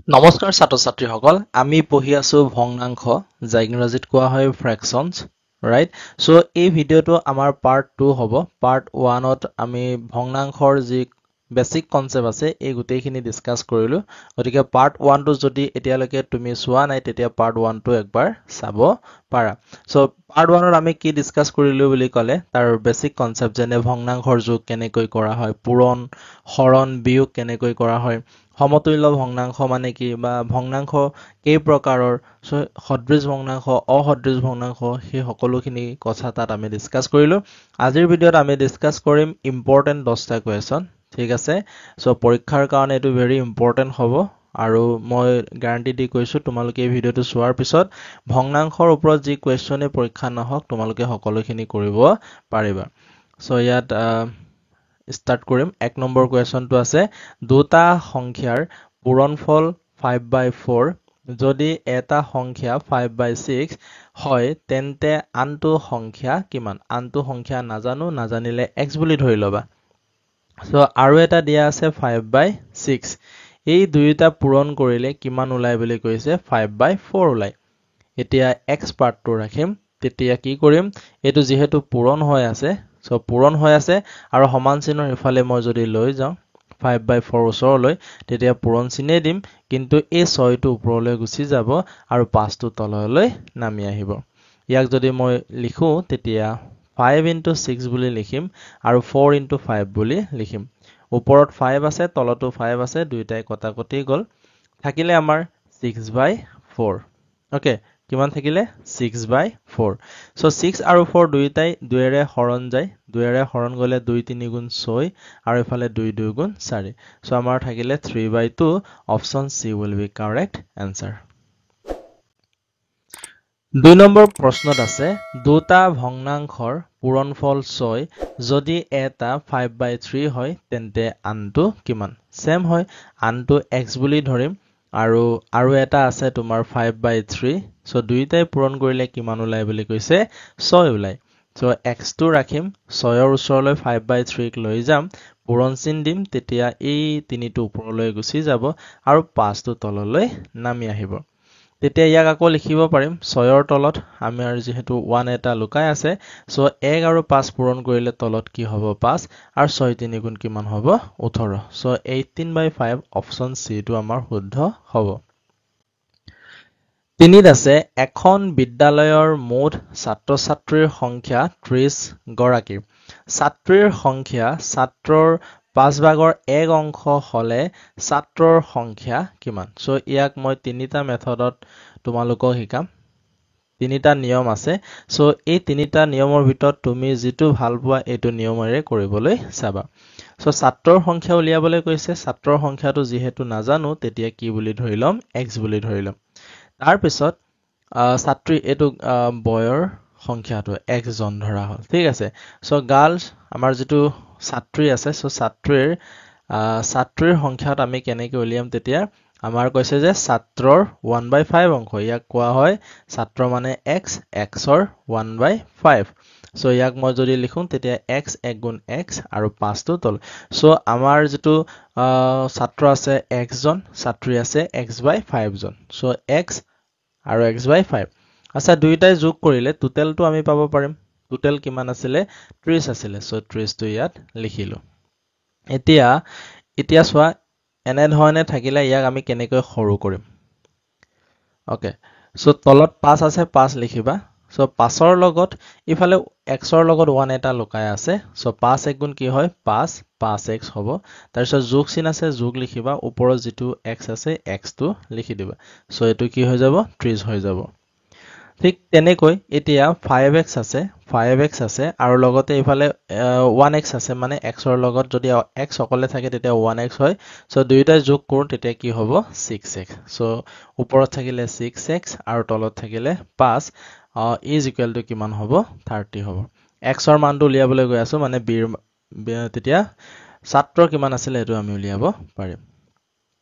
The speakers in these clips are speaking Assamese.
নমস্কাৰ ছাত্ৰ ছাত্ৰীসকল আমি পঢ়ি আছো ভগ্নাংশ যা ইংৰাজীত কোৱা হয় ফ্ৰেকশনছ ৰাইট সো এই ভিডিওটো আমাৰ পাৰ্ট 2 হ'ব পাৰ্ট 1 ত আমি ভগ্নাংশৰ যি বেসিক কনসেপ্ট আছে এই গুটেইখিনি ডিসকাস কৰিলো গতিকে পাৰ্ট 1 টো যদি এতিয়ালৈকে তুমি চোৱা নাই তেতিয়া পাৰ্ট 1 টো একবাৰ চাব পাৰা সো পাৰ্ট 1 ত আমি কি ডিসকাস কৰিলো বুলি ক'লে তাৰ বেসিক কনসেপ্ট যেনে ভগ্নাংশৰ যোগ কেনেকৈ কৰা হয় পূৰণ হৰণ বিয়োগ কেনেকৈ কৰা হয় সমতুল্য ভগ্নাংশ মানে কি বা ভগ্নাংশ কেই প্ৰকাৰৰ সদৃশ ভগ্নাংশ অসদৃশ ভগ্নাংশ সেই সকলোখিনি কথা তাত আমি ডিসকাস কৰিলো আজিৰ ভিডিওত আমি ডিসকাস কৰিম ইম্পৰ্টেন্ট 10টা কোৱেশ্চন ঠিক আছে সো পৰীক্ষাৰ কাৰণে এটো ভেৰি ইম্পৰ্টেন্ট হ'ব আৰু মই গ্যাৰান্টি দি কৈছো তোমালোকে এই ভিডিওটো চোৱাৰ পিছত ভগ্নাংশৰ ওপৰত যি কোৱেশ্চনে পৰীক্ষা নহওক তোমালোকে সকলোখিনি কৰিব পাৰিবা সো ইয়াত স্টাৰ্ট কৰিম এক নম্বৰ কোৱেশ্চনটো আছে দুটা সংখ্যাৰ পূৰণফল 5/4 যদি এটা সংখ্যা 5/6 হয় তেন্তে আনটো সংখ্যা কিমান আনটো সংখ্যা নাজানিলে x বুলি ধৰি লবা সো আৰু এটা দিয়া আছে 5/6 এই দুইটা পূৰণ কৰিলে কিমান ওলাই বুলি কৈছে 5/4 ওলাই এতিয়া x পাৰ্টটো ৰাখিম তেতিয়া কি কৰিম এটো যেহেতু পূৰণ হৈ আছে সো পূৰণ হৈ আছে আৰু সমান চিহ্নৰ ইফালে মই যদি লৈ যাও 5/4 ওচৰলৈ তেতিয়া পূৰণ চিহ্নে দিম কিন্তু এই 6 টো ওপৰলৈ গুচি যাব আৰু 5 টো তললৈ নামি আহিব ইয়াক যদি মই লিখো তেতিয়া 5 * 6 বুলি লিখিম আৰু 4 * 5 বুলি লিখিম ওপৰত 5 আছে তলতো 5 আছে দুইটাই কটাকটি গল থাকিলে আমাৰ 6/4 ওকে কিমান থাকিলে 6/4 সো 6 আৰু 4 দুইটাই 2 ৰে হৰণ যায় 2 ৰে হৰণ গলে 2 3 গুণ 6 আৰু ইফালে 2 2 গুণ 4 সো আমাৰ থাকিলে 3/2 option C will be correct answer 2 নম্বৰ প্ৰশ্নত আছে দুটা ভগ্নাংশৰ পূৰণফল 6 যদি এটা 5/3 হয় তেন্তে আনটো কিমান সেম হয় আনটো x বুলি ধৰিম আৰু এটা আছে তোমাৰ 5/3 সো দুইটাই পূৰণ কৰিলে কিমান ওলাই বুলি কৈছে 6 ওলাই সো x টো ৰাখিম 6 ৰ ওচৰলৈ 5/3 ক লৈ যাম পূৰণ চিন দিম তেতিয়া এই তিনিটো ওপৰলৈ গুচি যাব আৰু 5 টো তললৈ নামি আহিব তেতিয়া ইয়াক আকৌ লিখিব পাৰিম 6 ৰ তলত আমাৰ যেহেতু 1 এটা লুকাই আছে সো 1 আৰু 5 পূৰণ কৰিলে তলত কি হ'ব 5 আৰু 6 3 গুণ কিমান হ'ব 18 সো 18/5 অপচন সি টো আমাৰ শুদ্ধ হ'ব তিনিত আছে এখন বিদ্যালয়ৰ মুঠ ছাত্ৰ-ছাত্ৰীৰ সংখ্যা 30 গৰাকী ছাত্ৰীৰ সংখ্যা ছাত্ৰৰ 5 ভাগৰ 1 অংশ হলে ছাত্ৰৰ সংখ্যা কিমান সো ইয়াক মই তিনিটা মেথডত তোমালোকক শিকাম তিনিটা নিয়ম আছে সো এই তিনিটা নিয়মৰ ভিতৰত তুমি যেটো ভাল পোৱা এইটো নিয়মেৰে কৰিবলৈ চাবা সো ছাত্ৰৰ সংখ্যা উলিয়াবলৈ কৈছে ছাত্ৰৰ সংখ্যাটো যেহেতু নাজানো তেতিয়া কি বুলি ধৰি লম x বুলি ধৰি লম তাৰ পিছত ছাত্ৰী এটো বয়ৰ সংখ্যাটো x জন ধৰা হল ঠিক আছে সো গাৰ্লছ আমাৰ যেটো ছাত্ৰী আছে সো ছাত্ৰীৰ সংখ্যাত আমি কেনেকৈ উলিয়াম তেতিয়া আমাৰ কৈছে যে ছাত্ৰৰ 1/5 অংশ ইয়াক কোৱা হয় ছাত্ৰ মানে x ৰ 1/5 সো ইয়াক মই যদি লিখো তেতিয়া x 1 গুণ x আৰু 5 টো তল সো আমাৰ যেটো ছাত্ৰ আছে x জন ছাত্ৰী আছে x/5 জন সো x আৰু x/5 আচ্ছা দুইটাই যোগ কৰিলে টোটেলটো আমি পাব পাৰিম টোটেল কিমান আছিল 30 আছিল সো 30 টো ইয়াত লিখিলো এতিয়া চোৱা এনে ধৰণে থাকিলে ইয়াক আমি কেনেকৈ সৰু কৰিম ওকে সো তলত 5 আছে 5 লিখিবা সো 5 ৰ লগত ইফালে x ৰ লগত 1 এটা লুকাই আছে সো 5 1 গুণ কি হয় 5 5x হ'ব তাৰ পিছত যোগ চিন আছে যোগ লিখিবা ওপৰত যেটো x আছে x টো লিখি দিবা সো এটো কি হৈ যাব 30 হৈ যাব ঠিক তেনেকৈ এতিয়া 5x আছে আৰু লগতে ইফালে 1x আছে মানে x ৰ লগত যদি x অকলে থাকে তেতিয়া 1x হয় সো দুইটা যোগ কৰো তেতিয়া কি হ'ব 6x সো ওপৰত থাকিলে 6x আৰু তলত থাকিলে 5 is equal to কিমান হ'ব 30 হ'ব x ৰ মানটো উলিয়াবলৈ গৈ আছো মানে b তেতিয়া ছাত্ৰৰ কিমান আছিল এটো আমি উলিয়াব পাৰিম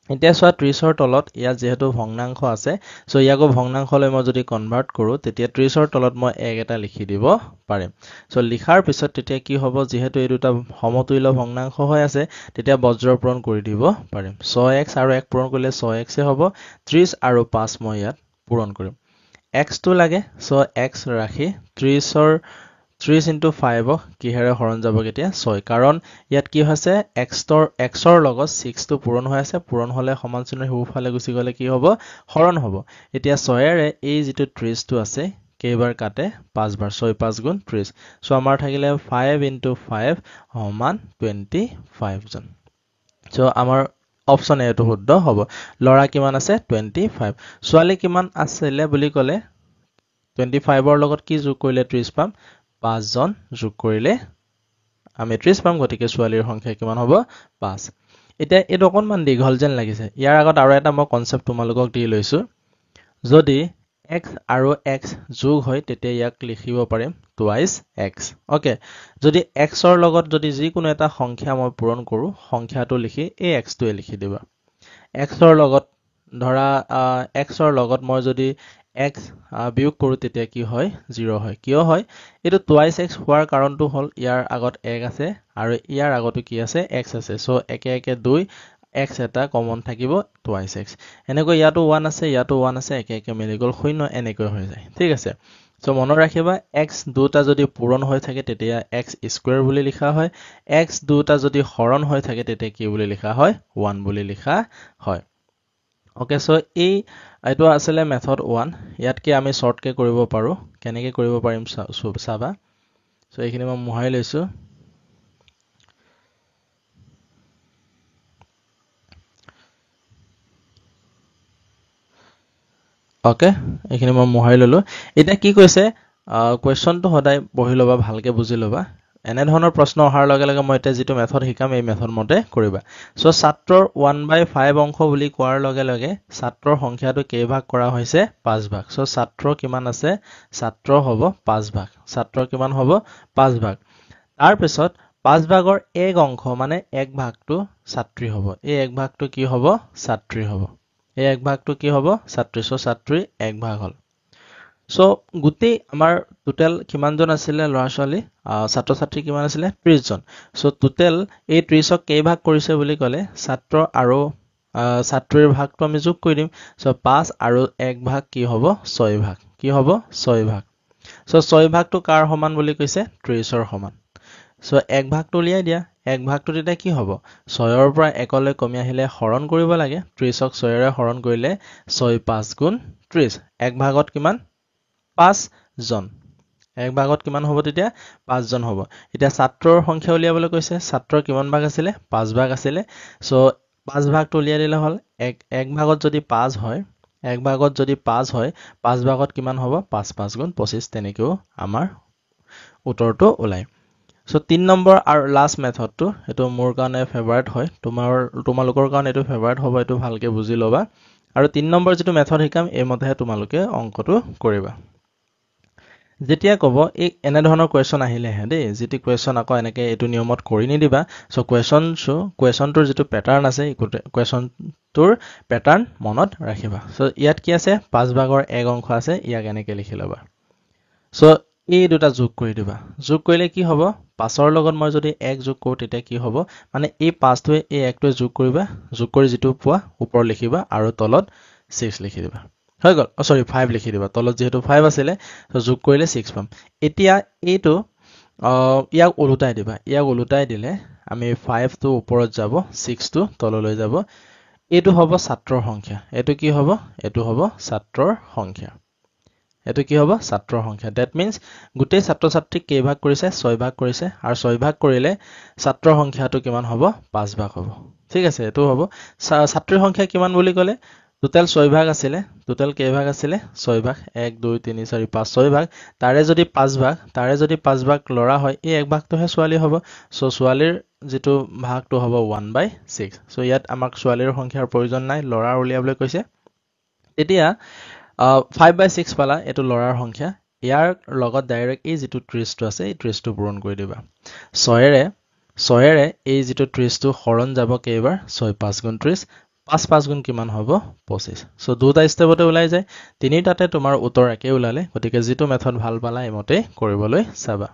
এতিয়া চোৱা 30ৰ তলত ইয়াত যেহেতু ভগ্নাংশ আছে সো ইয়াকো ভগ্নাংশলৈ মই যদি কনভাৰ্ট কৰো তেতিয়া 30ৰ তলত মই 1 এটা লিখি দিব পাৰিম সো লিখাৰ পিছত তেতিয়া কি হ'ব যেহেতু এই দুটা সমতুল্য ভগ্নাংশ হৈ আছে তেতিয়া বজ্ৰ পূৰণ কৰি দিব পাৰিম 6x আৰু 1 পূৰণ কৰিলে 6x এ হ'ব 30 আৰু 5 মই ইয়াত পূৰণ কৰিম x টো লাগে সো x ৰাখি 30ৰ 30 into 5 কিহেৰে হৰণ যাব কেতিয়া 6 কাৰণ ইয়াত কি হৈছে xৰ লগত 6 টো পূৰণ হৈ আছে পূৰণ হলে সমান চিহ্নৰ হিউফালে গুচি গলে কি হ'ব হৰণ হ'ব এতিয়া 6 ৰে এই যেটো 30 টো আছে কেইবাৰ কাটে 5 বাৰ 6 5 গুণ 30 সো আমাৰ থাকিলে 5 into 5 সমান 25 জন সো আমাৰ অপচন এ টো শুদ্ধ হ'ব লৰা কিমান আছে 25 ছোৱালী কিমান আছিলে বুলি কলে 25 ৰ লগত কি যোগ কৰিলে 30 পাম 5 জন যোগ কৰিলে আমি 30 পাম গতিকে ছোৱালীৰ সংখ্যা কিমান হ'ব 5 এতিয়া এটো অকনমান দীঘল যেন লাগিছে ইয়াৰ আগত আৰু এটা মই কনসেপ্ট তোমালোকক দি লৈছো যদি x আৰু x যোগ হয় তেতিয়া ইয়াক লিখিব পাৰিম twice x ওকে যদি x ৰ লগত যদি যিকোনো এটা সংখ্যা মই পূৰণ কৰো সংখ্যাটো লিখি এই x টোৱে লিখি দিবা x ৰ লগত ধৰা x ৰ লগত মই যদি x বিয়োগ কৰো তেতিয়া কি হয় 0 হয় কিয় হয় এটো twice x হোৱাৰ কাৰণটো হল ইয়াৰ আগত 1 আছে আৰু ইয়াৰ আগতো কি আছে x আছে সো একে একে 2 x এটা কমন থাকিব twice x এনেকৈ ইয়াতো 1 আছে ইয়াতো 1 আছে একে একে মিলি গল 0 এনেকৈ হৈ যায় ঠিক আছে সো মনত ৰাখিবা x দুটা যদি পূৰণ হৈ থাকে তেতিয়া x স্কয়াৰ বুলি লিখা হয় x দুটা যদি হৰণ হৈ থাকে তেতিয়া কি বুলি লিখা হয় 1 বুলি লিখা হয় ওকে সো এইটো আসলে মেথড 1 ইয়াত কি আমি শৰ্ট কে কৰিব পাৰো কেনেকৈ কৰিব পাৰিম চাবা সো এইখিনি মই মুহাই লৈছো ওকে এইখিনি মই মুহাই ললো এটা কি কৈছে কোৱেশ্চনটো সদায় পঢ়ি লবা ভালকে বুজি লবা এনে ধৰণৰ প্ৰশ্ন অহাৰ লগে লগে মই এতিয়া যেটো মেথড শিকাম এই মেথড মতে কৰিবা সো ছাত্ৰৰ 1/5 অংশ বুলি কোৱাৰ লগে লগে ছাত্ৰৰ সংখ্যাটো কেই ভাগ কৰা হৈছে 5 ভাগ সো ছাত্ৰ কিমান আছে ছাত্ৰ হ'ব 5 ভাগ ছাত্ৰ কিমান হ'ব 5 ভাগ তাৰ পিছত 5 ভাগৰ 1 অংশ মানে 1 ভাগটো ছাত্ৰী হ'ব এই 1 ভাগটো কি হ'ব ছাত্ৰী হ'ব এই 1 ভাগটো কি হ'ব ছাত্ৰী সো ছাত্ৰী 1 ভাগ হল সো গুটি আমাৰ টোটাল কিমান জন আছিল লৰা ছোৱালী ছাত্ৰ ছাত্ৰী কিমান আছিল 30 জন সো টোটাল এই 30ক কেই ভাগ কৰিছে বুলি ক'লে ছাত্ৰ আৰু ছাত্ৰীৰ ভাগটো আমি যোগ কৰি দিম সো 5 আৰু 1 ভাগ কি হ'ব 6 ভাগ কি হ'ব 6 ভাগ সো 6 ভাগটো কাৰ সমান বুলি কৈছে 30ৰ সমান সো 1 ভাগটো উলিয়াই দিয়া 1 ভাগটো তেতিয়া কি হ'ব 6ৰ পৰা 1 লৈ কমি আহিলে হৰণ কৰিব লাগে 30ক 6 ৰে হৰণ কৰিলে 6 5 গুণ 30 1 ভাগত কিমান 5 জন এক ভাগত কিমান হ'ব তেতিয়া 5 জন হ'ব এতিয়া ছাত্ৰৰ সংখ্যা উলিয়াবলৈ কৈছে ছাত্ৰৰ কিমান ভাগ আছিল 5 ভাগ আছিল সো 5 ভাগটো উলিয়াই দিলে হল এক ভাগত যদি 5 হয় এক ভাগত যদি 5 হয় 5 ভাগত কিমান হ'ব 5 5 গুণ 25 তেনেকৈ আমাৰ উত্তৰটো ওলাই সো 3 নম্বৰ আৰু লাষ্ট মেথডটো এটো মোৰ কাৰণে ফেভাৰিট হয় তোমালোকৰ কাৰণে এটো ফেভাৰিট হ'ব এটো ভালকে বুজি লবা আৰু 3 নম্বৰ যেটো মেথড শিকাম এই মতেহে তোমালোকে অংকটো কৰিবা যেতিয়া কব এই এনে ধৰণৰ কোৱেশ্চন আহিলে হে দেই যেটি কোৱেশ্চন আকৌ এনেকে এটো নিয়মত কৰি নিদিবা সো কোৱেশ্চনটোৰ যেটো প্যাটাৰ্ন আছে কোৱেশ্চনটোৰ প্যাটাৰ্ন মনত ৰাখিবা সো ইয়াত কি আছে 5 ভাগৰ 1 অংশ আছে ইয়াক এনেকে লিখি লবা সো এই দুটা যোগ কৰি দিবা যোগ কৰিলে কি হ'ব 5ৰ লগত মই যদি 1 যোগ কৰো তেতিয়া কি হ'ব মানে এই 5টোৱে এই 1টোৱে যোগ কৰিবা যোগ কৰি যেটো পোৱা ওপৰ লিখিবা আৰু তলত 6 লিখি দিবা হৈ গল সৰি 5 লিখি দিবা তলত যেহেতু 5 আছিল তো যোগ কৰিলে 6 পাম এতিয়া এইটো ইয়াক উলুটাই দিলে আমি 5 টো ওপৰত যাব 6 টো তললৈ যাব এইটো হ'ব ছাত্ৰৰ সংখ্যা এইটো কি হ'ব এইটো হ'ব ছাত্ৰৰ সংখ্যা এটো কি হ'ব ছাত্ৰৰ সংখ্যা দ্যাট মিন্স গুটেই ছাত্ৰ ছাত্ৰীক কেই ভাগ কৰিছে 6 ভাগ কৰিছে আৰু 6 ভাগ কৰিলে ছাত্ৰৰ সংখ্যাটো কিমান হ'ব 5 ভাগ হ'ব ঠিক আছে এটো হ'ব ছাত্ৰীৰ সংখ্যা কিমান বুলি ক'লে টোটাল 6 ভাগ আছিল টোটাল কেই ভাগ আছিল 6 ভাগ 1 2 3 4 5 6 ভাগ তাৰে যদি 5 ভাগ লৰা হয় এই 1 ভাগটোহে ছোৱালী হ'ব সো ছোৱালীৰ যেটো ভাগটো হ'ব 1/6 সো ইয়াত আমাক ছোৱালীৰ সংখ্যাৰ প্ৰয়োজন নাই লৰা উলিয়াবলৈ কৈছে এতিয়া 5/6 পালা এটো লৰাৰ সংখ্যা ইয়াৰ লগত ডাইৰেক্ট এই যেটো 30 টো আছে এই 30 টো পূৰণ কৰি দিবা 6 ৰে এই যেটো 30 টো হৰণ যাব কেইবাৰ 6 5 গুণ 30 5 5 গুণ কিমান হ'ব 25 সো দুটা স্টেপতে ওলাই যায় তিনিটাতে তোমাৰ উত্তৰ একে ওলালে গতিকে যেটো মেথড ভাল পালা এমতে কৰিবলৈ চাবা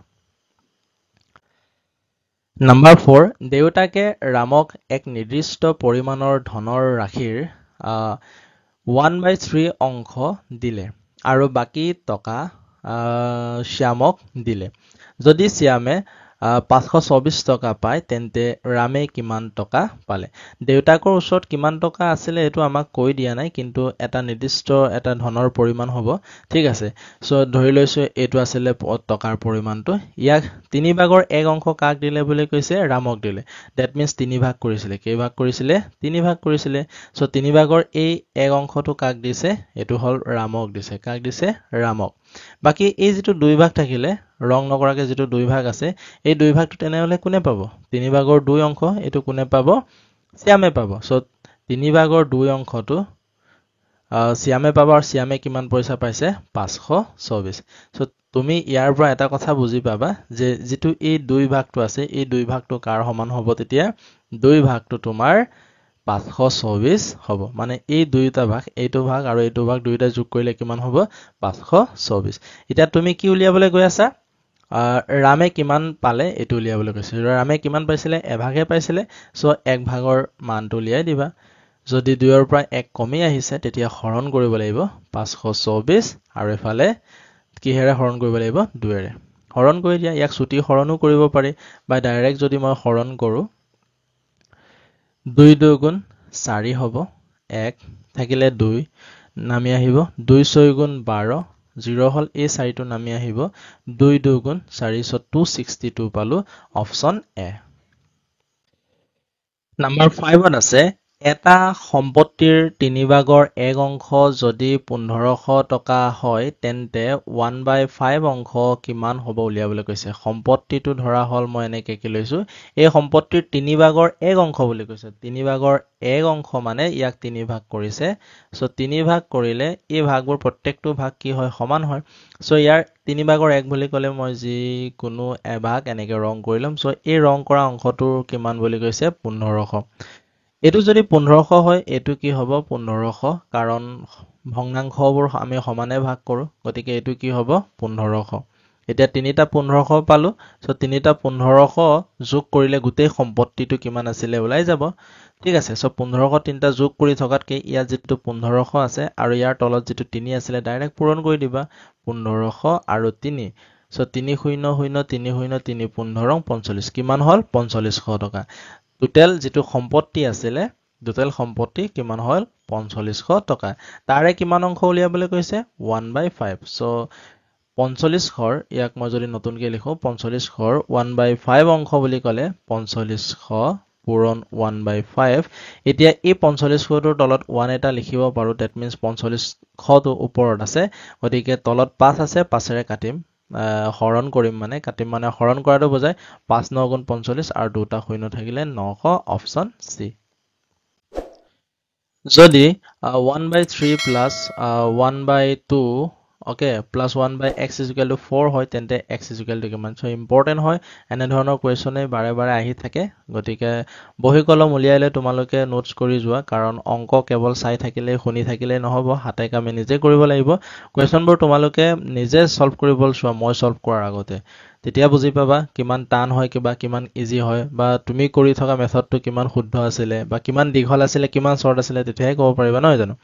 নাম্বাৰ 4 দেউতাকে ৰামক এক নিৰ্দিষ্ট পৰিমাণৰ ধনৰ ৰাশিৰ 1/3 অংশ দিলে আৰু বাকি টকা শ্যামক দিলে যদি শ্যামে 524 টকা পায় তেন্তে ৰামে কিমান টকা পালে দেউতাকৰ ওচৰত কিমান টকা আছিল এটো আমাক কৈ দিয়া নাই কিন্তু এটা নিৰ্দিষ্ট এটা ধনৰ পৰিমাণ হ'ব ঠিক আছে সো ধৰি লৈছো এটো আছিল টকাৰ পৰিমাণটো ইয়াক তিনি ভাগৰ এক অংশ কাক দিলে বুলি কৈছে ৰামক দিলে দ্যাট মিন্স তিনি ভাগ কৰিছিলে কেই ভাগ কৰিছিলে তিনি ভাগ কৰিছিলে সো তিনি ভাগৰ এই এক অংশটো কাক দিছে এটো হল ৰামক দিছে কাক দিছে ৰামক বাকি এই যেটো দুই ভাগ থাকিলে ৰং নকৰাকে যেটো দুই ভাগ আছে এই দুই ভাগটো তেনেহলে কোনে পাব তিনি ভাগৰ দুই অংশ এটো কোনে পাব শ্যামে পাব সো তিনি ভাগৰ দুই অংশটো শ্যামে পাব আৰু শ্যামে কিমান পইচা পাইছে 524 সো তুমি ইয়াৰ পৰা এটা কথা বুজি পাবা যে যেটো এই দুই ভাগটো আছে এই দুই ভাগটো কাৰ সমান হ'ব তেতিয়া দুই ভাগটো তোমাৰ 524 হ'ব মানে এই দুইটা ভাগ এইটো ভাগ আৰু এইটো ভাগ দুইটা যোগ কৰিলে কিমান হ'ব 524 এতিয়া তুমি কি উলিয়াবলৈ গৈ আছা ৰামে কিমান পালে এটো উলিয়াবলৈ কৈছে ৰামে কিমান পাইছিলে এভাগে পাইছিলে সো এক ভাগৰ মানটো উলিয়াই দিবা যদি 2 ৰ পৰা 1 কমি আহিছে তেতিয়া হৰণ কৰিব লাগিব 524 আৰু এফালে কিহেৰে হৰণ কৰিব লাগিব 2 ৰে হৰণ কৰি দিয়া ইয়াক ছুটি হৰণো কৰিব পাৰি বা ডাইৰেক্ট যদি মই হৰণ কৰো 2 2 গুণ 4 হ'ব 1 থাকিলে 2 নামি আহিব 2 6 গুণ 12 0 হল এই 4 টো নামি আহিব 2 2 গুণ 4 so 262 পালো অপচন এ নাম্বাৰ 5 ত আছে এটা সম্পত্তিৰ তিনি ভাগৰ এক অংশ যদি 1500 টকা হয় তেন্তে 1/5 অংশ কিমান হ'ব উলিয়াবলৈ কৈছে সম্পত্তিটো ধৰা হল মই এনেকৈ কি লৈছো এই সম্পত্তিৰ তিনি ভাগৰ এক অংশ বুলি কৈছে তিনি ভাগৰ এক অংশ মানে ইয়াক তিনি ভাগ কৰিছে সো তিনি ভাগ কৰিলে এই ভাগবোৰ প্ৰত্যেকটো ভাগ কি হয় সমান হয় সো ইয়াৰ তিনি ভাগৰ এক বুলি ক'লে মই যি কোনো এভাগ এনেকৈ ৰং কৰি লম সো এই ৰং কৰা অংশটোৰ কিমান বুলি কৈছে 1500 এটো যদি 1500 হয় এটো কি হ'ব 1500 কাৰণ ভগ্নাংশবোৰ আমি সমানে ভাগ কৰো গতিকে এটো কি হ'ব 1500 এতিয়া তিনিটা 1500 পালো সো তিনিটা 1500 যোগ কৰিলে গোটেই সম্পত্তিটো কিমান আছিল ওলাই যাব ঠিক আছে সো 1500 তিনটা যোগ কৰি থকাতকে ইয়া যেটো 1500 আছে আৰু ইয়াৰ তলত যেটো 3 আছিল ডাইৰেক্ট পূৰণ কৰি দিবা 1500 আৰু 3 সো 3 0 0 3 0 3 15 45 কিমান হল 4500 টকা টোটাল যেটো সম্পত্তি আছিলে টোটাল সম্পত্তি কিমান হল 4500 টকা তাৰে কিমান অংশ উলিয়াবলৈ কৈছে 1/5 সো 4500 ইয়াক মই যদি নতুনকৈ লিখো 4500 1/5 অংশ বুলি ক'লে 4500 পূৰণ 1/5 এতিয়া এই 4500 ৰ তলত 1 এটা লিখিব পাৰো দ্যাট মিন্স 4500 টো ওপৰত আছে গতিকে তলত 5 আছে 5 ৰে কাটিম হৰণ কৰিম মানে কাটিম মানে হৰণ কৰাটো বুজায় 5 9 গুণ 45 আৰু দুটা শূন্য থাকিলে 900 অপচন সি যদি 1/3 plus 1/2 okay plus 1/x is equal to 4 হয় তেন্তে x is equal to কিমান সো ইম্পৰ্টেন্ট হয় এনে ধৰণৰ কোৱেশ্চনে বাৰে বাৰে আহি থাকে গতিকে বহি কলম উলিয়াইলে তোমালোকে নোটছ কৰি যোৱা কাৰণ অংক কেৱল চাই থাকিলে শুনি থাকিলে নহব হাতে কামে নিজে কৰিব লাগিব কোৱেশ্চনবোৰ তোমালোকে নিজে সলভ কৰিবলৈ চোৱা মই সলভ কৰাৰ আগতে তেতিয়া বুজি পাবা কিমান টান হয় কিবা কিমান ইজি হয় বা তুমি কৰি থকা মেথডটো কিমান শুদ্ধ আছিল বা কিমান দীঘল আছিল কিমান শৰ্ট আছিল তেতিয়াহে ক'ব পাৰিবা নহয় জানো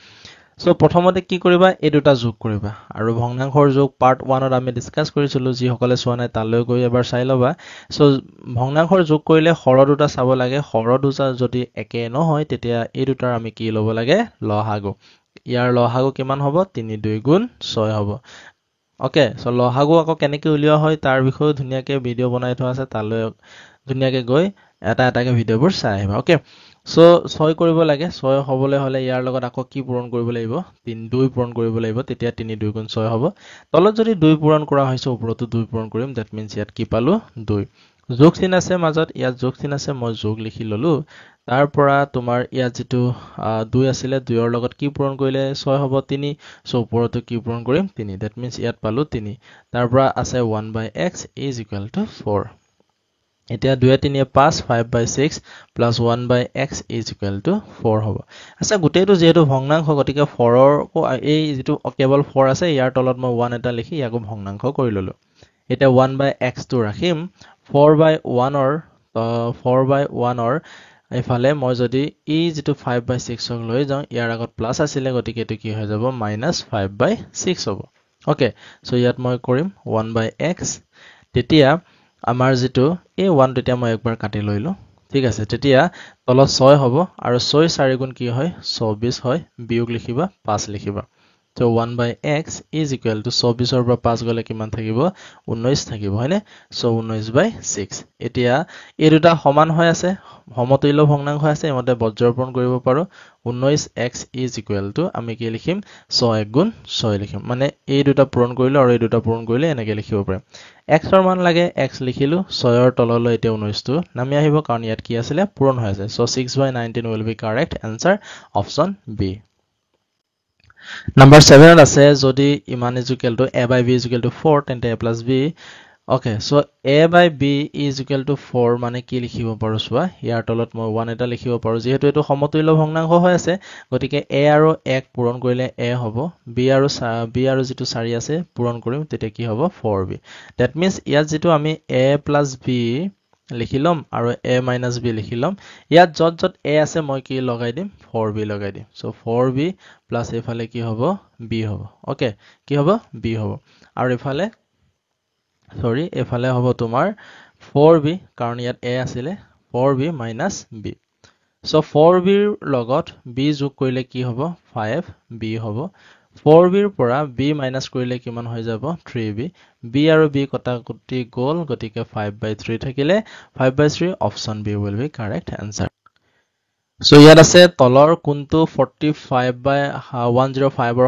সো প্ৰথমতে কি কৰিবা এই দুটা যোগ কৰিবা আৰু ভগ্নাংশৰ যোগ পাৰ্ট 1 ত আমি ডিসকাস কৰিছিলো যি সকলে চোৱা নাই তালৈ গৈ এবাৰ চাই লবা সো ভগ্নাংশৰ যোগ কৰিলে হৰ দুটা চাব লাগে হৰ দুটা যদি একে নহয় তেতিয়া এই দুটাৰ আমি কি ল'ব লাগে লহাগু ইয়াৰ লহাগু কিমান হ'ব 3 2 গুণ 6 হ'ব ওকে সো লহাগু আকৌ কেনেকৈ উলিওৱা হয় তাৰ বিষয়ে ধুনিয়াকে ভিডিও বনাই থোৱা আছে তালৈ ধুনিয়াকে গৈ এটা এটাকে ভিডিওবোৰ চাই আহিবা ওকে সো 6 কৰিব লাগে 6 হ'বলৈ হলে ইয়াৰ লগত আকৌ কি পূৰণ কৰিব লাগিব 3 2 পূৰণ কৰিব লাগিব তেতিয়া 3 2 গুণ 6 হ'ব তলত যদি 2 পূৰণ কৰা হৈছে ওপৰতো 2 পূৰণ কৰিম দ্যাট মিন্স ইয়াত কি পালো 2 যোগ চিন আছে মাজত ইয়াত যোগ চিন আছে মই যোগ লিখি ললো তাৰ পৰা তোমাৰ ইয়াত যেটো 2 আছিল 2 ৰ লগত কি পূৰণ কৰিলে 6 হ'ব 3 সো ওপৰতো কি পূৰণ কৰিম 3 দ্যাট মিন্স ইয়াত পালো 3 তাৰ পৰা আছে 1/x is equal to 4 এতিয়া 2 3 5 5/6 plus 1/x is equal to 4 হ'ব আচ্ছা গোটেইটো যেহেতু ভগ্নাংশ গতিকে 4 ৰ এই যেটো কেৱল 4 আছে ইয়াৰ তলত মই 1 এটা লিখি ইয়াকো ভগ্নাংশ কৰি ললো এতিয়া 1/x টো ৰাখিম 4/1 ৰ 4/1 ৰ এফালে মই যদি ই যেটো 5/6 ক লৈ যাও ইয়াৰ আগত প্লাস আছিল গতিকে এটো কি হৈ যাব -5/6 হ'ব ওকে সো ইয়াত মই কৰিম 1/x তেতিয়া আমাৰ যেটো এই 1 তেতিয়া মই একবাৰ কাটি লইলো ঠিক আছে তেতিয়া তলত 6 হ'ব আৰু 6 4 গুণ কি হয় 24 হয় বিয়োগ লিখিবা 5 লিখিবা So 1/x is equal to 24 পৰা 5 গলে কিমান থাকিব 19 থাকিব হয়নে so 19/6 এতিয়া এই দুটা সমান হৈ আছে সমতুল্য ভগ্নাংশ আছে এমতে বজ্ৰপূৰণ কৰিব পাৰো 19x is equal to আমি কি লিখিম 6 গুণ 6 লিখিম মানে এই দুটা পূৰণ কৰিলে আৰু এই দুটা পূৰণ কৰিলে এনেকে লিখিব পাৰিম x ৰ মান লাগে x লিখিলো 6 ৰ তললৈ এতিয়া 19 টো নামি আহিব কাৰণ ইয়াত কি আছিল পূৰণ হৈ আছে so 6/19 will be correct answer option b Number 7 আছে যদি ইমান is equal to a/b is equal to 4 তেন্তে a plus b okay so a/b is equal to 4 মানে কি লিখিব পাৰো সোৱা ইয়াৰ তলত মই 1 এটা লিখিব পাৰো যেহেতু এটো সমতুল্য ভগ্নাংশ হৈ আছে গতিকে a আৰু 1 পূৰণ কৰিলে a হ'ব b আৰু যেটো 4 আছে পূৰণ কৰিম তেতিয়া কি হ'ব 4b that means ইয়াত যেটো আমি a plus b লিখিলম আৰু a minus b লিখিলম ইয়াত যত যত a আছে মই কি লগাই দিম 4b লগাই দিম so 4b plus এফালে কি হ'ব b হ'ব ওকে কি হ'ব b হ'ব আৰু এফালে সৰি এফালে হ'ব তোমাৰ 4b কাৰণ ইয়াত a আছিল 4b minus b so 4b ৰ লগত b যোগ কৰিলে কি হ'ব 5b হ'ব 4b ৰ পৰা b minus কৰিলে কিমান হৈ যাব 3b b আৰু b কটাকটি গল গতিকে 5/3 থাকিলে 5/3 option b will be correct answer so ইয়াত আছে তলৰ কোনটো 45/105 ৰ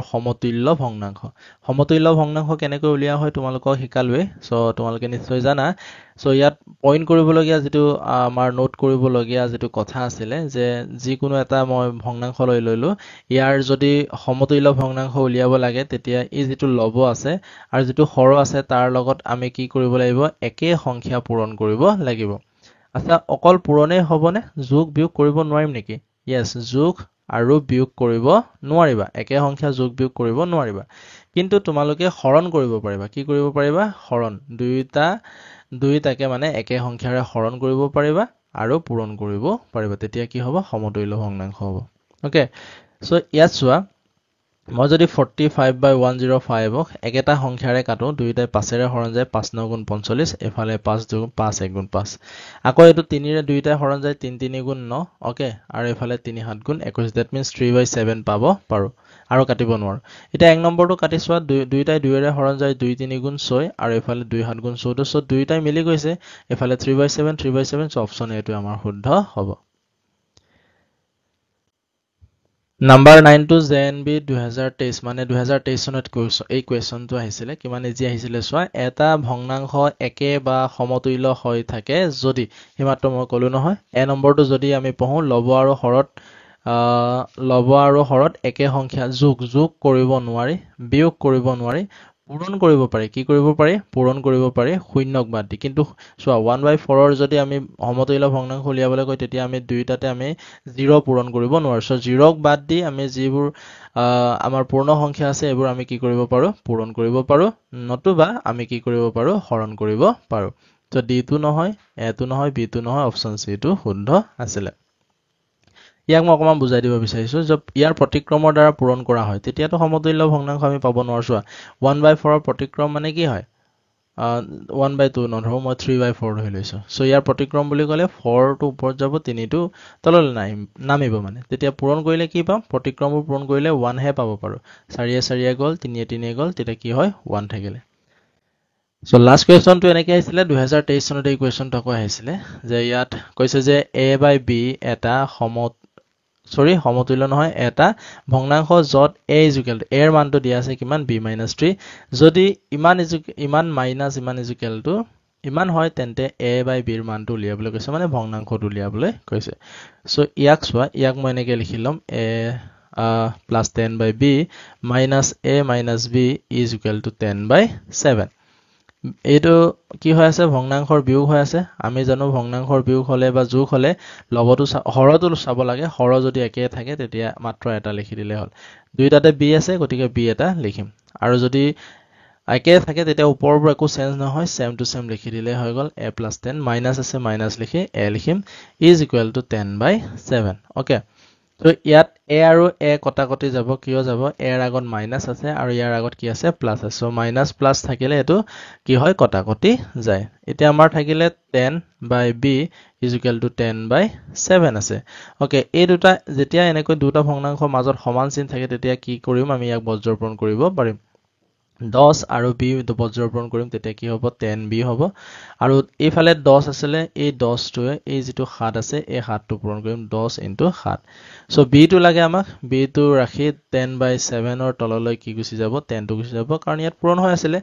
সমতুল্য ভগ্নাংশ কেনেকৈ উলিয়া হয় তোমালোকক শিকালৱে so তোমালোকে নিশ্চয় জানা so ইয়াত পইণ্ট কৰিবলগীয়া যেটো আমাৰ নোট কৰিবলগীয়া যেটো কথা আছিল যে যিকোনো এটা মই ভগ্নাংশ লৈ লইলো ইয়াৰ যদি সমতুল্য ভগ্নাংশ উলিয়াব লাগে তেতিয়া ই যেটো লব আছে আৰু যেটো হৰ আছে তাৰ লগত আমি কি কৰিব লাগিব একে সংখ্যা পূৰণ কৰিব লাগিব আচ্ছা অকল পূৰণে হ'বনে যোগ বিয়োগ কৰিব নোৱাৰিম নেকি yes যোগ আৰু বিয়োগ কৰিব নোৱাৰিবা একে সংখ্যা যোগ বিয়োগ কৰিব নোৱাৰিবা কিন্তু তোমালোকে হৰণ কৰিব পাৰিবা কি কৰিব পাৰিবা হৰণ দুইটাকে মানে একে সংখ্যাৰে হৰণ কৰিব পাৰিবা আৰু পূৰণ কৰিব পাৰিবা তেতিয়া কি হ'ব সমতুল্য ভগ্নাংশ হ'ব ওকে সো ইয়াত চোৱা মই যদি 45/105 ক একেটা সংখ্যাৰে কাটো দুইটাই 5 ৰে হৰণ যায় 5 9 গুণ 45 এফালে 5 2 5 1 গুণ 5 আকৌ এটো 3 ৰে দুইটাই হৰণ যায় 3 3 গুণ 9 ওকে আৰু এফালে 3 7 গুণ 21 that means 3/7 পাব পাৰো আৰু কাটিব নোৱাৰো এটা এক নম্বৰটো কাটি চোৱা দুইটাই 2 ৰে হৰণ যায় 2 3 গুণ 6 আৰু এফালে 2 7 গুণ 14 so দুইটাই মিলি গৈছে এফালে 3/7 so option এটো আমাৰ শুদ্ধ হ'ব Number 9 to JNB 2023 মানে 2023 সনত এই কোৱেশ্চনটো আহিছিল কিমান ইজি আহিছিল সোৱা এটা ভগ্নাংশ একে বা সমতুল্য হৈ থাকে যদি হিমাত্ৰ মই কলো নহয় এ নম্বৰটো যদি আমি পঢ়ো লব আৰু হৰত একে সংখ্যা যোগ কৰিব নোৱাৰি বিয়োগ কৰিব নোৱাৰি পূৰণ কৰিব পাৰি কি কৰিব পাৰি পূৰণ কৰিব পাৰি শূন্যক বাদ দি কিন্তু সোৱা 1/4 ৰ যদি আমি সমতুল্য ভগ্নাংশ উলিয়াবলৈ কই তেতিয়া আমি দুইটাতে আমি 0 পূৰণ কৰিব নোৱাৰো সো 0 ক বাদ দি আমি যিবোৰ আমাৰ পূৰ্ণ সংখ্যা আছে এবোৰ আমি কি কৰিব পাৰো পূৰণ কৰিব পাৰো নতুবা আমি কি কৰিব পাৰো হৰণ কৰিব পাৰো তো d টো নহয় a টো নহয় b টো নহয় অপচন c টো শুদ্ধ আছিল ইয়াক মই অকমান বুজাই দিব বিচাৰিছো যে ইয়াৰ প্ৰতিক্ৰমৰ দ্বাৰা পূৰণ কৰা হয় তেতিয়াটো সমতুল্য ভগ্নাংশ আমি পাব নোৱাৰছো 1/4 ৰ প্ৰতিক্ৰম মানে কি হয় 1/2 নধৰো মই 3/4 ধৰি লৈছো সো ইয়াৰ প্ৰতিক্ৰম বুলি ক'লে 4 টো ওপৰত যাব 3 টো তললৈ নামিব মানে তেতিয়া পূৰণ কৰিলে কি পাম প্ৰতিক্ৰমবোৰ পূৰণ কৰিলে 1 হে পাব পাৰো 4 4 গল 3 3 গল তেতিয়া কি হয় 1 থাকিলে সো লাষ্ট কোৱেশ্চনটো এনেকৈ আহিছিল 2023 চনত এই কোৱেশ্চনটো আকৌ আহিছিল যে ইয়াত কৈছে যে a/b এটা সমতুল্য নহয় এটা ভগ্নাংশ যত a = a এর মানটো দিয়া আছে কিমান b - 3 যদি ইমান মাইনাস ইমান হয় তেন্তে a/b এর মানটো উলিয়াবলৈ কৈছে মানে ভগ্নাংশটো উলিয়াবলৈ কৈছে সো ইয়াক সোৱা ইয়াক মই এনেকৈ লিখিলম a plus 10/b minus a minus b is equal to 10/7 এইটো কি হৈ আছে ভগ্নাংশৰ বিয়োগ হৈ আছে আমি জানো ভগ্নাংশৰ বিয়োগ হলে বা যোগ হলে লবটো হৰটো চাব লাগে হৰ যদি একে থাকে তেতিয়া মাত্ৰ এটা লিখি দিলে হ'ল দুইটাতে b আছে গতিকে b এটা লিখিম আৰু যদি একে থাকে তেতিয়া ওপৰবোৰ একো চেঞ্জ নহয় সেম টু সেম লিখি দিলে হৈ গল a + 10 মাইনাস আছে মাইনাস লিখি a লিখিম is equal to 10/7 ওকে তো ইয়াত a আৰু a কটাকটি যাব কিয় যাব a এৰ আগত মাইনাস আছে আৰু ইয়াৰ আগত কি আছে প্লাস আছে সো মাইনাস প্লাস থাকিলে এটো কি হয় কটাকটি যায় এতিয়া আমাৰ থাকিলে 10/b is equal to 10/7 আছে ওকে এই দুটা যেতিয়া এনেকৈ দুটা ভগ্নাংশৰ মাজত সমান চিন থাকে তেতিয়া কি কৰিম আমি ইয়াক বজ্ৰপূৰণ কৰিব পাৰিম 10 আৰু b বজ্ৰপূৰণ কৰিম তেতিয়া কি হ'ব 10b হ'ব আৰু এইফালে 10 আছিলে এই 10 টোৱে এই যেটো 7 আছে এই 7 টো পূৰণ কৰিম 10 * 7 সো b টো লাগে আমাক b টো ৰাখি 10/7 ৰ তললৈ কি গুছি যাব 10 টো গুছি যাব কাৰণ ইয়াত পূৰণ হৈ আছিল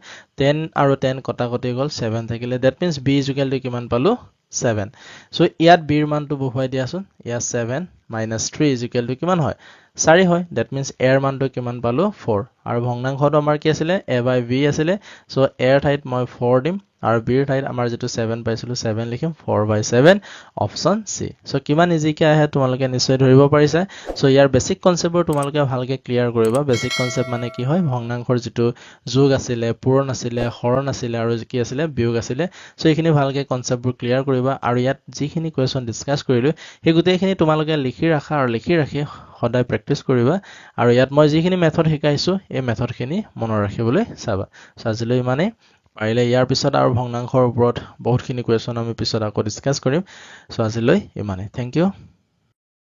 10 আৰু 10 কটাকটি গল 7 থাকিলে দ্যাট মিন্স b = কিমান পালো 7 সো ইয়াত b ৰ মানটো বহুৱাই দিয়াছোন ইয়াত 7 - 3 কিমান হয় 4 হয় দ্যাট মিন্স a ৰ মানটো কিমান পালো 4 আৰু ভগ্নাংশটো আমাৰ কি আছিল a/b আছিল সো a ৰ ঠাইত মই 4 দিম আৰু b ৰ ঠাইত আমাৰ যেটো 7 পাইছিলো 7 লিখিম 4/7 অপচন সি সো কিমান ইজিকে আহে তোমালোকে নিশ্চয় ধৰিব পাৰিছা সো ইয়াৰ বেসিক কনসেপ্টবোৰ তোমালোকে ভালকে ক্লিয়াৰ কৰিবা বেসিক কনসেপ্ট মানে কি হয় ভগ্নাংশৰ যেটো যোগ আছিল পূৰণ আছিল হৰণ আছিল আৰু কি আছিল বিয়োগ আছিল সো এইখিনি ভালকে কনসেপ্টবোৰ ক্লিয়াৰ কৰিবা আৰু ইয়াত যিখিনি কোৱেশ্চন ডিসকাস কৰিলো সেই গুটেইখিনি তোমালোকে লিখি ৰাখা আৰু লিখি ৰাখি সদায় প্ৰেক্টিস কৰিবা আৰু ইয়াত মই যিখিনি মেথড শিকাইছো এই মেথডখিনি মনত ৰাখিবলৈ চাবা সো আজিলৈ মানে পাৰিলে ইয়াৰ পিছত আৰু ভগ্নাংশৰ ওপৰত বহুতখিনি কোৱেশ্চন আমি পিছত আকৌ ডিসকাস কৰিম সো আজিলৈ ইমানে থ্যাংক ইউ